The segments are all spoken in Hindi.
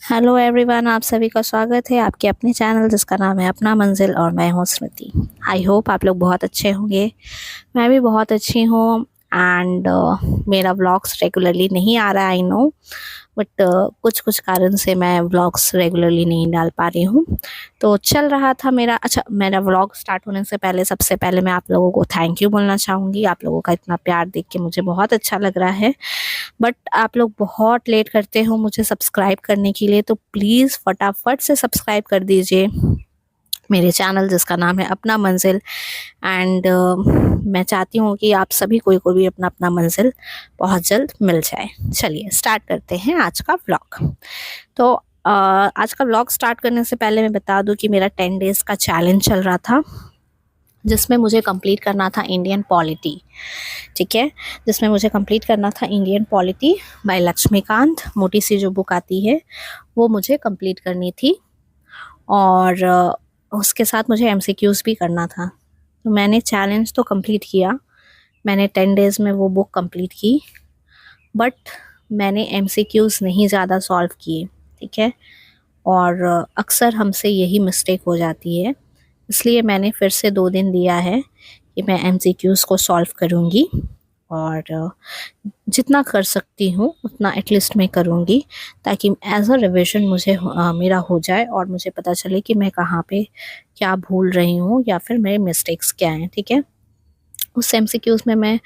हेलो एवरीवन, आप सभी का स्वागत है आपके अपने चैनल जिसका नाम है अपना मंजिल और मैं हूँ स्मृति। आई होप आप लोग बहुत अच्छे होंगे। मैं भी बहुत अच्छी हूँ। एंड मेरा व्लॉग्स रेगुलरली नहीं आ रहा है, आई नो, बट कुछ कुछ कारण से मैं व्लॉग्स रेगुलरली नहीं डाल पा रही हूँ। तो चल रहा था मेरा। अच्छा, मेरा व्लॉग स्टार्ट होने से पहले सबसे पहले मैं आप लोगों को थैंक यू बोलना चाहूँगी। आप लोगों का इतना प्यार देख के मुझे बहुत अच्छा लग रहा है। बट आप लोग बहुत लेट करते हो मुझे सब्सक्राइब करने के लिए, तो प्लीज़ फटाफट से सब्सक्राइब कर दीजिए मेरे चैनल जिसका नाम है अपना मंजिल। एंड मैं चाहती हूँ कि आप सभी को भी अपना अपना मंजिल बहुत जल्द मिल जाए। चलिए स्टार्ट करते हैं आज का व्लॉग। तो आज का व्लॉग स्टार्ट करने से पहले मैं बता दूं कि मेरा 10 डेज़ का चैलेंज चल रहा था, जिसमें मुझे कंप्लीट करना था इंडियन पॉलिटी। ठीक है, जिसमें मुझे कंप्लीट करना था इंडियन पॉलिटी बाय लक्ष्मीकांत। मोटी सी जो बुक आती है वो मुझे कंप्लीट करनी थी, और उसके साथ मुझे एमसीक्यूज़ भी करना था। तो मैंने चैलेंज तो कंप्लीट किया, मैंने 10 डेज़ में वो बुक कंप्लीट की, बट मैंने एमसीक्यूज़ नहीं ज़्यादा सॉल्व किए। ठीक है, और अक्सर हमसे यही मिस्टेक हो जाती है, इसलिए मैंने फिर से 2 दिन दिया है कि मैं एमसीक्यूज़ को सॉल्व करूँगी, और जितना कर सकती हूँ उतना एटलीस्ट मैं करूँगी, ताकि एज अ रिविजन मुझे मेरा हो जाए और मुझे पता चले कि मैं कहाँ पे क्या भूल रही हूँ या फिर मेरे मिस्टेक्स क्या हैं। ठीक है, उस एमसीक्यूज़ में मैं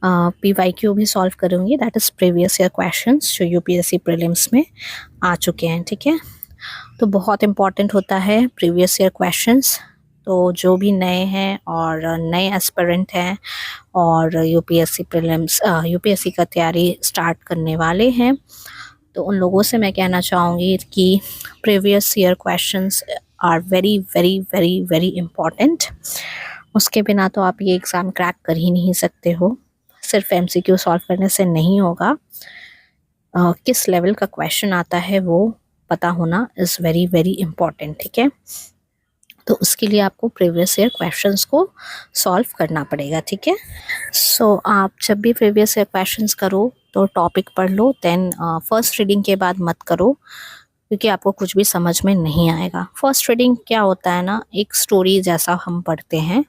पीवाईक्यू भी सॉल्व करूँगी, that is previous year questions जो यूपीएससी प्रीलिम्स में आ चुके हैं। ठीक है, तो बहुत इम्पॉर्टेंट होता है प्रीवियस ईयर क्वेश्चंस। तो जो भी नए हैं और नए एस्पिरेंट हैं और यूपीएससी प्रीलिम्स यूपीएससी का तैयारी स्टार्ट करने वाले हैं, तो उन लोगों से मैं कहना चाहूँगी कि previous year questions are very very very very important. उसके बिना तो आप ये एग्ज़ाम क्रैक कर ही नहीं सकते हो। सिर्फ एमसीक्यू सॉल्व करने से नहीं होगा, किस लेवल का क्वेश्चन आता है वो पता होना इज़ वेरी वेरी इम्पॉर्टेंट। ठीक है, तो उसके लिए आपको प्रीवियस ईयर क्वेश्चंस को सॉल्व करना पड़ेगा। ठीक है, सो आप जब भी प्रीवियस ईयर क्वेश्चंस करो तो टॉपिक पढ़ लो, देन फर्स्ट रीडिंग के बाद मत करो, क्योंकि आपको कुछ भी समझ में नहीं आएगा। फर्स्ट रीडिंग क्या होता है ना, एक स्टोरी जैसा हम पढ़ते हैं,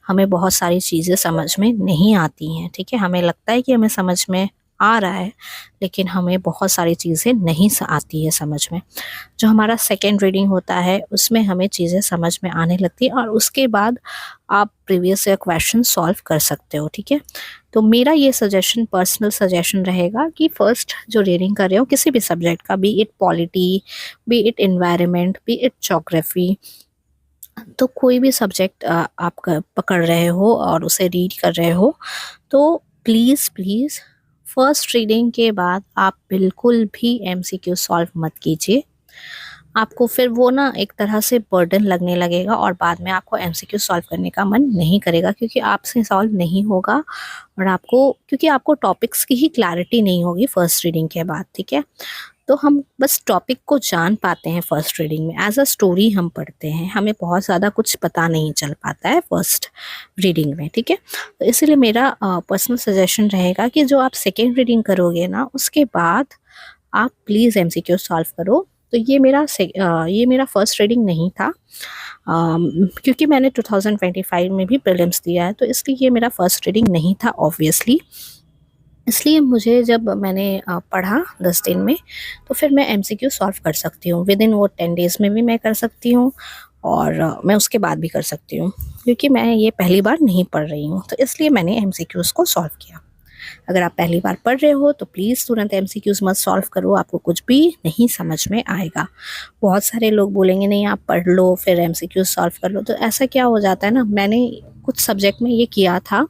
हमें बहुत सारी चीज़ें समझ में नहीं आती हैं। ठीक है, हमें लगता है कि हमें समझ में आ रहा है, लेकिन हमें बहुत सारी चीज़ें नहीं आती है समझ में। जो हमारा सेकेंड रीडिंग होता है उसमें हमें चीज़ें समझ में आने लगती है, और उसके बाद आप प्रीवियस ईयर क्वेश्चन सॉल्व कर सकते हो। ठीक है, तो मेरा ये सजेशन, पर्सनल सजेशन रहेगा कि फर्स्ट जो रीडिंग कर रहे हो किसी भी सब्जेक्ट का, B it polity, B it environment, B it geography, तो कोई भी सब्जेक्ट आप पकड़ रहे हो और उसे रीड कर रहे हो, तो प्लीज़ प्लीज़ फर्स्ट रीडिंग के बाद आप बिल्कुल भी एमसीक्यू सॉल्व मत कीजिए। आपको फिर वो ना एक तरह से बर्डन लगने लगेगा, और बाद में आपको एमसीक्यू सॉल्व करने का मन नहीं करेगा, क्योंकि आपसे सॉल्व नहीं होगा, और आपको, क्योंकि आपको टॉपिक्स की ही क्लैरिटी नहीं होगी फर्स्ट रीडिंग के बाद। ठीक है, तो हम बस टॉपिक को जान पाते हैं फर्स्ट रीडिंग में, एज अ स्टोरी हम पढ़ते हैं, हमें बहुत ज़्यादा कुछ पता नहीं चल पाता है फर्स्ट रीडिंग में। ठीक है, तो इसीलिए मेरा पर्सनल सजेशन रहेगा कि जो आप सेकेंड रीडिंग करोगे ना, उसके बाद आप प्लीज़ एमसीक्यू सॉल्व करो। तो ये मेरा फर्स्ट रीडिंग नहीं था, क्योंकि मैंने 2025 में भी प्रीलिम्स दिया है, तो इसलिए ये मेरा फर्स्ट रीडिंग नहीं था ऑब्वियसली। इसलिए मुझे, जब मैंने पढ़ा 10 दिन में, तो फिर मैं एमसीक्यू सॉल्व कर सकती हूँ विद इन वो 10 डेज़ में भी मैं कर सकती हूँ, और मैं उसके बाद भी कर सकती हूँ, क्योंकि मैं ये पहली बार नहीं पढ़ रही हूँ, तो इसलिए मैंने एमसीक्यूज़ को सॉल्व किया। अगर आप पहली बार पढ़ रहे हो तो प्लीज़ तुरंत एमसीक्यूज़ मत सॉल्व करो, आपको कुछ भी नहीं समझ में आएगा। बहुत सारे लोग बोलेंगे नहीं आप पढ़ लो फिर एमसीक्यूज़ सॉल्व कर लो, तो ऐसा क्या हो जाता है ना, मैंने कुछ सब्जेक्ट में ये किया था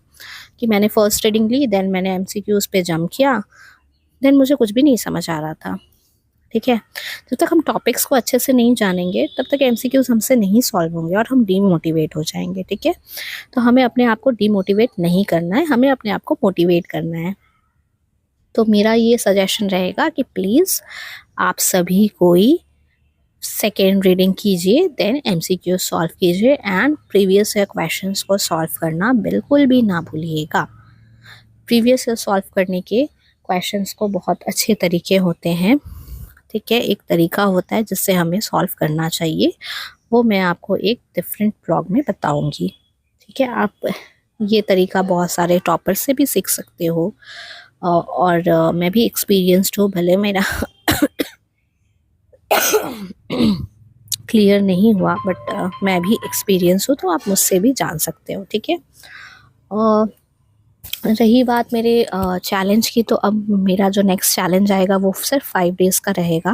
कि मैंने फर्स्ट रीडिंग ली, देन मैंने एमसीक्यूज़ पे जंप किया, देन मुझे कुछ भी नहीं समझ आ रहा था। ठीक है, जब तक हम टॉपिक्स को अच्छे से नहीं जानेंगे तब तक एमसीक्यूज़ हमसे नहीं सॉल्व होंगे और हम डीमोटिवेट हो जाएंगे। ठीक है, तो हमें अपने आप को डीमोटिवेट नहीं करना है, हमें अपने आप को मोटिवेट करना है। तो मेरा ये सजेशन रहेगा कि प्लीज़ आप सभी कोई सेकेंड रीडिंग कीजिए, देन एमसीक्यू सॉल्व कीजिए, एंड प्रीवियस ईयर क्वेश्चंस को सॉल्व करना बिल्कुल भी ना भूलिएगा। प्रीवियस ईयर सॉल्व करने के क्वेश्चंस को बहुत अच्छे तरीके होते हैं, ठीक है, एक तरीका होता है जिससे हमें सॉल्व करना चाहिए, वो मैं आपको एक डिफरेंट ब्लॉग में बताऊंगी। ठीक है, आप ये तरीका बहुत सारे टॉपर से भी सीख सकते हो। और मैं भी एक्सपीरियंस्ड हूँ, भले मेरा क्लियर नहीं हुआ, बट मैं भी एक्सपीरियंस हूँ, तो आप मुझसे भी जान सकते हो। ठीक है, रही बात मेरे चैलेंज की, तो अब मेरा जो नेक्स्ट चैलेंज आएगा वो सिर्फ 5 डेज़ का रहेगा,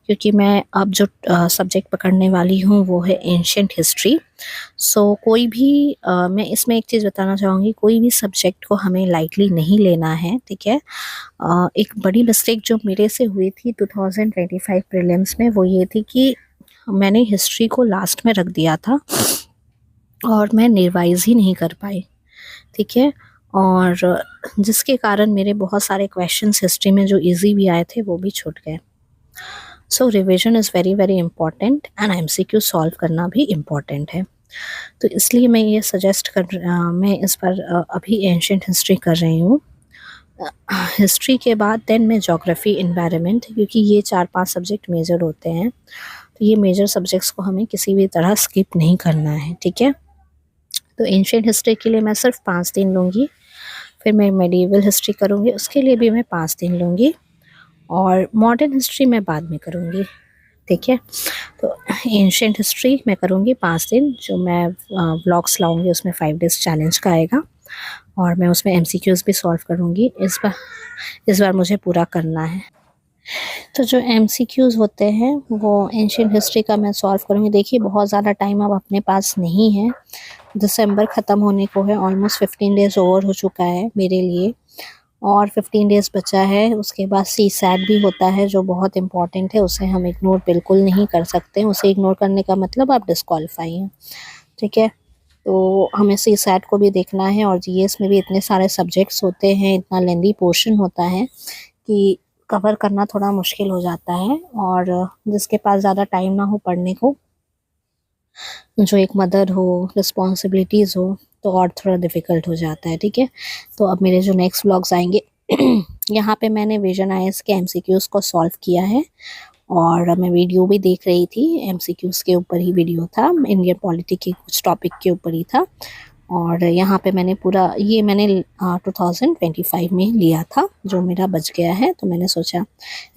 क्योंकि मैं अब जो सब्जेक्ट पकड़ने वाली हूँ वो है एंशिएंट हिस्ट्री। सो कोई भी मैं इसमें एक चीज़ बताना चाहूँगी, कोई भी सब्जेक्ट को हमें लाइटली नहीं लेना है। ठीक है, एक बड़ी मिस्टेक जो मेरे से हुई थी 2025 प्रीलिम्स में, वो ये थी कि मैंने हिस्ट्री को लास्ट में रख दिया था और मैं रिवाइज ही नहीं कर पाई। ठीक है, और जिसके कारण मेरे बहुत सारे क्वेश्चंस हिस्ट्री में जो इजी भी आए थे वो भी छूट गए। So revision is very very important and MCQ solve करना भी इम्पॉर्टेंट है। तो इसलिए मैं ये सजेस्ट मैं इस पर अभी एंशिएंट हिस्ट्री कर रही हूँ। हिस्ट्री के बाद देन मैं ज्योग्राफी, एनवायरनमेंट, क्योंकि ये 4-5 सब्जेक्ट मेजर होते हैं, तो ये मेजर सब्जेक्ट्स को हमें किसी भी तरह स्किप नहीं करना है। ठीक है, तो एंशिएंट हिस्ट्री के लिए मैं सिर्फ 5 दिन लूँगी, फिर मैं मेडिएवल हिस्ट्री करूँगी, उसके लिए भी मैं 5 दिन लूँगी, और मॉडर्न हिस्ट्री मैं बाद में करूँगी। ठीक है, तो एंशिएंट हिस्ट्री मैं करूँगी 5 दिन, जो मैं व्लॉग्स लाऊँगी उसमें 5 डेज़ चैलेंज का आएगा, और मैं उसमें एमसीक्यूज़ भी सॉल्व करूँगी। इस बार मुझे पूरा करना है। तो जो एमसीक्यूज़ होते हैं वो एंशिएंट हिस्ट्री का मैं सॉल्व करूँगी। देखिए, बहुत ज़्यादा टाइम अब अपने पास नहीं है, दिसंबर ख़त्म होने को है, ऑलमोस्ट 15 डेज़ ओवर हो चुका है मेरे लिए, और 15 डेज़ बचा है। उसके बाद सीसैट भी होता है जो बहुत इम्पॉर्टेंट है, उसे हम इग्नोर बिल्कुल नहीं कर सकते। उसे इग्नोर करने का मतलब आप डिस्क्वालीफाई हैं। ठीक है, तो हमें सीसैट को भी देखना है, और जीएस में भी इतने सारे सब्जेक्ट्स होते हैं, इतना लेंदी पोर्शन होता है कि कवर करना थोड़ा मुश्किल हो जाता है, और जिसके पास ज़्यादा टाइम ना हो पढ़ने को, जो एक मदर हो, रिस्पॉन्सिबिलिटीज़ हो, तो और थोड़ा डिफ़िकल्ट हो जाता है। ठीक है, तो अब मेरे जो नेक्स्ट व्लॉग्स आएंगे यहाँ पे मैंने विजन आईएएस के एमसीक्यूज़ को सॉल्व किया है, और मैं वीडियो भी देख रही थी, एमसीक्यूज़ के ऊपर ही वीडियो था, इंडियन पॉलिटी के कुछ टॉपिक के ऊपर ही था, और यहाँ पे मैंने पूरा ये मैंने 2025 में लिया था, जो मेरा बच गया है, तो मैंने सोचा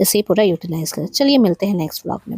इसे पूरा यूटिलाइज़ करें। चलिए मिलते हैं नेक्स्ट व्लॉग में।